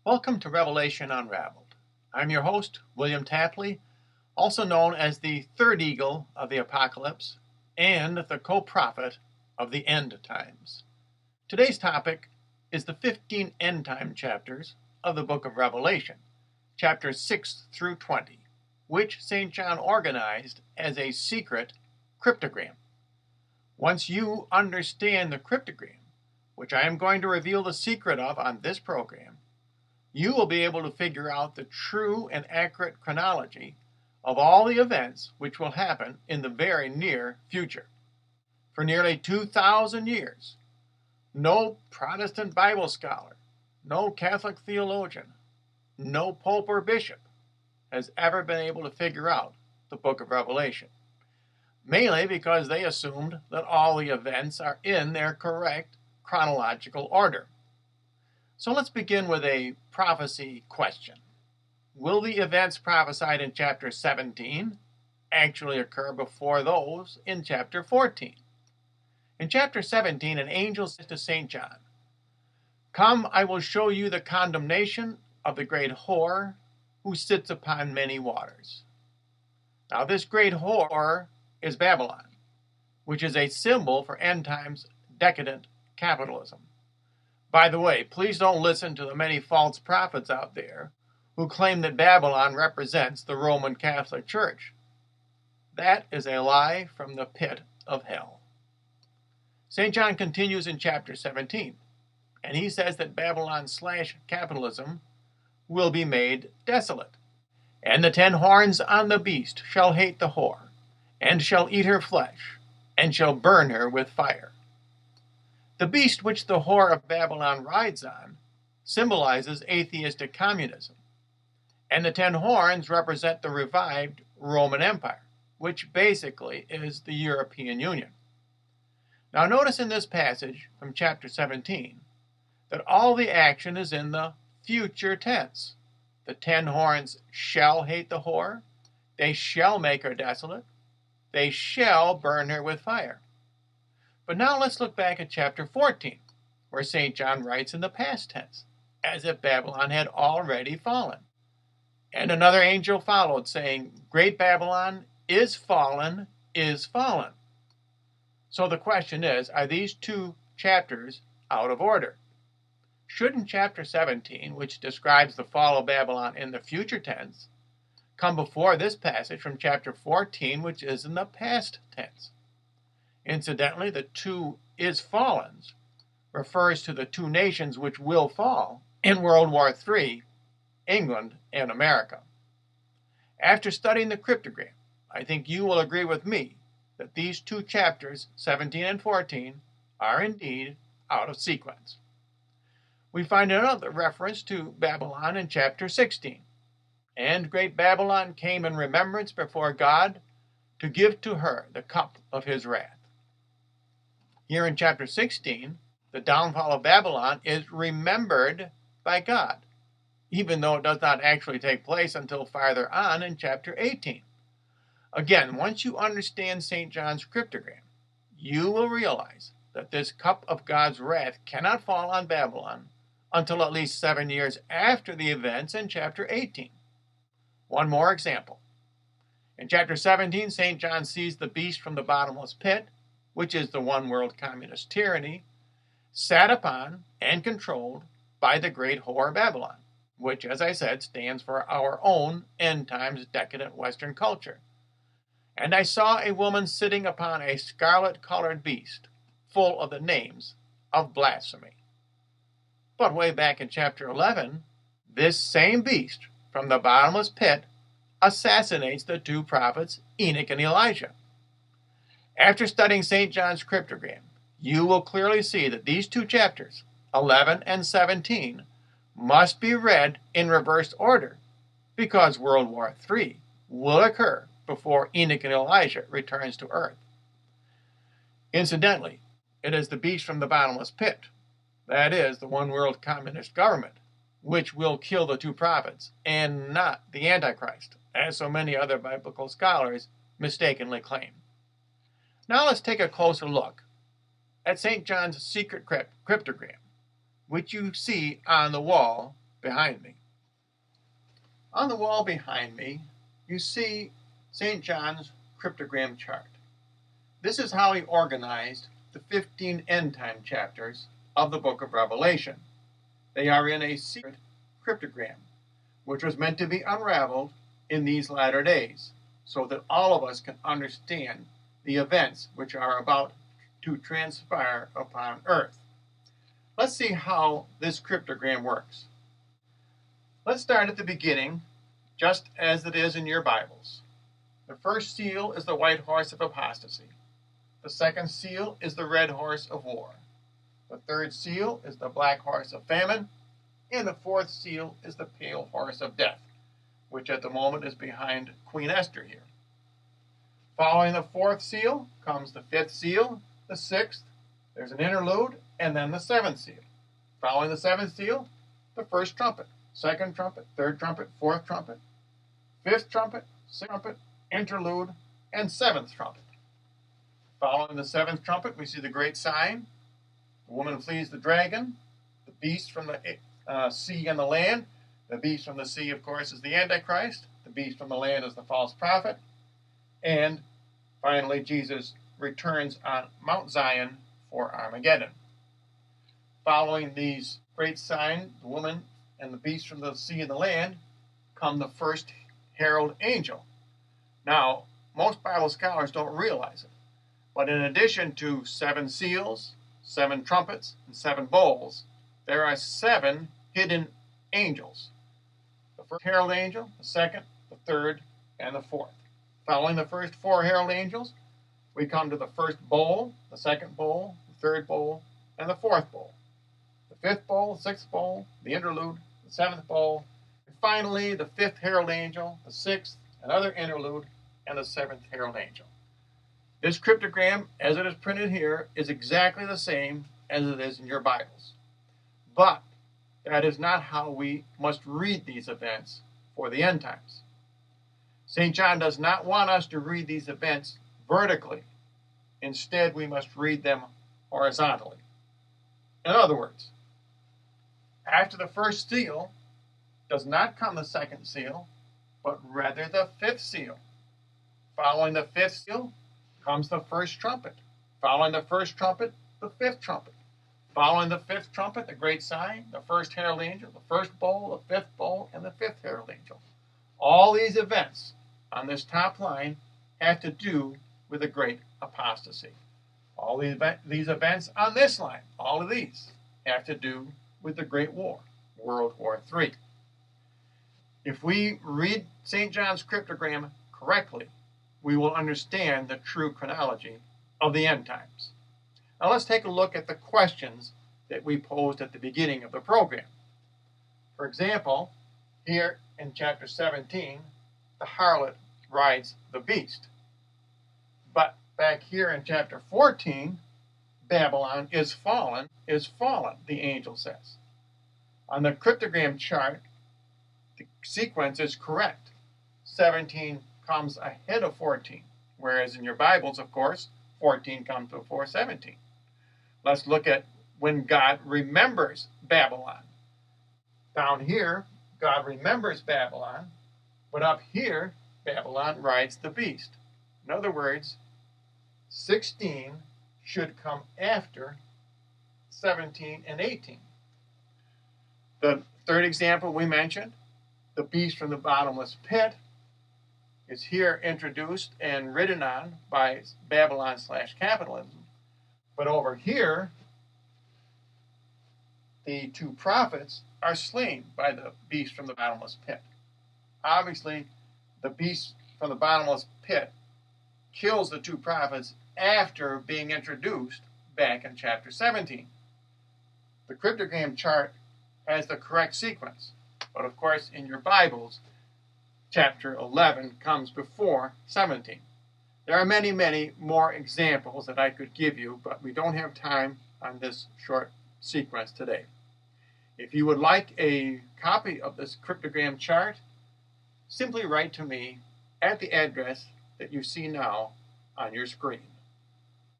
Welcome to Revelation Unraveled. I'm your host, William Tapley, also known as the third eagle of the apocalypse and the co-prophet of the end times. Today's topic is the 15 end time chapters of the book of Revelation, chapters 6 through 20, which St. John organized as a secret cryptogram. Once you understand the cryptogram, which I am going to reveal the secret of on this program, you will be able to figure out the true and accurate chronology of all the events which will happen in the very near future. For nearly 2,000 years, no Protestant Bible scholar, no Catholic theologian, no pope or bishop has ever been able to figure out the book of Revelation, mainly because they assumed that all the events are in their correct chronological order. So let's begin with a prophecy question. Will the events prophesied in chapter 17 actually occur before those in chapter 14? In chapter 17, an angel says to St. John, "Come, I will show you the condemnation of the great whore who sits upon many waters." Now, this great whore is Babylon, which is a symbol for end times decadent capitalism. By the way, please don't listen to the many false prophets out there who claim that Babylon represents the Roman Catholic Church. That is a lie from the pit of hell. St. John continues in chapter 17, and he says that Babylon/capitalism will be made desolate. "And the 10 horns on the beast shall hate the whore, and shall eat her flesh, and shall burn her with fire." The beast which the whore of Babylon rides on symbolizes atheistic communism, and the 10 horns represent the revived Roman Empire, which basically is the European Union. Now notice in this passage from chapter 17 that all the action is in the future tense. The 10 horns shall hate the whore, they shall make her desolate, they shall burn her with fire. But now let's look back at chapter 14, where St. John writes in the past tense, as if Babylon had already fallen. "And another angel followed, saying, Great Babylon is fallen, is fallen." So the question is, are these two chapters out of order? Shouldn't chapter 17, which describes the fall of Babylon in the future tense, come before this passage from chapter 14, which is in the past tense? Incidentally, the two is fallens refers to the two nations which will fall in World War III, England and America. After studying the cryptogram, I think you will agree with me that these two chapters, 17 and 14, are indeed out of sequence. We find another reference to Babylon in chapter 16. "And great Babylon came in remembrance before God to give to her the cup of his wrath." Here in chapter 16, the downfall of Babylon is remembered by God, even though it does not actually take place until farther on in chapter 18. Again, once you understand St. John's cryptogram, you will realize that this cup of God's wrath cannot fall on Babylon until at least 7 years after the events in chapter 18. One more example. In chapter 17, St. John sees the beast from the bottomless pit, which is the one world communist tyranny, sat upon and controlled by the great whore Babylon, which, as I said, stands for our own end times decadent Western culture. "And I saw a woman sitting upon a scarlet-colored beast, full of the names of blasphemy." But way back in chapter 11, this same beast from the bottomless pit assassinates the two prophets Enoch and Elijah. After studying St. John's cryptogram, you will clearly see that these two chapters, 11 and 17, must be read in reversed order, because World War III will occur before Enoch and Elijah returns to earth. Incidentally, it is the beast from the bottomless pit, that is, the one world communist government, which will kill the two prophets, and not the Antichrist, as so many other biblical scholars mistakenly claim. Now let's take a closer look at St. John's secret cryptogram, which you see on the wall behind me. On the wall behind me, you see St. John's cryptogram chart. This is how he organized the 15 end time chapters of the book of Revelation. They are in a secret cryptogram, which was meant to be unraveled in these latter days, so that all of us can understand the events which are about to transpire upon earth. Let's see how this cryptogram works. Let's start at the beginning, just as it is in your Bibles. The first seal is the white horse of apostasy. The second seal is the red horse of war. The third seal is the black horse of famine. And the fourth seal is the pale horse of death, which at the moment is behind Queen Esther here. Following the fourth seal comes the fifth seal, the sixth, there's an interlude, and then the seventh seal. Following the seventh seal, the first trumpet, second trumpet, third trumpet, fourth trumpet, fifth trumpet, sixth trumpet, interlude, and seventh trumpet. Following the seventh trumpet, we see the great sign. The woman flees the dragon, the beast from the sea and the land. The beast from the sea, of course, is the Antichrist. The beast from the land is the false prophet. And finally, Jesus returns on Mount Zion for Armageddon. Following these great signs, the woman and the beast from the sea and the land, come the first herald angel. Now, most Bible scholars don't realize it, but in addition to 7 seals, 7 trumpets, and 7 bowls, there are 7 hidden angels. The first herald angel, the second, the third, and the fourth. Following the first 4 herald angels, we come to the first bowl, the second bowl, the third bowl, and the fourth bowl. The 5th bowl, the 6th bowl, the interlude, the 7th bowl, and finally the 5th herald angel, the 6th, another interlude, and the 7th herald angel. This cryptogram, as it is printed here, is exactly the same as it is in your Bibles. But that is not how we must read these events for the end times. St. John does not want us to read these events vertically. Instead, we must read them horizontally. In other words, after the first seal does not come the second seal, but rather the 5th seal. Following the 5th seal comes the first trumpet. Following the first trumpet, the 5th trumpet. Following the 5th trumpet, the great sign, the first herald angel, the first bowl, the 5th bowl, and the 5th herald angel. All these events on this top line have to do with the great apostasy. All these events on this line, all of these, have to do with the Great War, World War III. If we read St. John's cryptogram correctly, we will understand the true chronology of the end times. Now let's take a look at the questions that we posed at the beginning of the program. For example, here in chapter 17, the harlot rides the beast. But back here in chapter 14, Babylon is fallen, the angel says. On the cryptogram chart, the sequence is correct. 17 comes ahead of 14, whereas in your Bibles, of course, 14 comes before 17. Let's look at when God remembers Babylon. Down here, God remembers Babylon, but up here, Babylon rides the beast. In other words, 16 should come after 17 and 18. The third example we mentioned, the beast from the bottomless pit, is here introduced and ridden on by Babylon/capitalism. But over here, the 2 prophets are slain by the beast from the bottomless pit. Obviously, the beast from the bottomless pit kills the 2 prophets after being introduced back in chapter 17. The cryptogram chart has the correct sequence, but of course in your Bibles, chapter 11 comes before 17. There are many, many more examples that I could give you, but we don't have time on this short sequence today. If you would like a copy of this cryptogram chart, simply write to me at the address that you see now on your screen.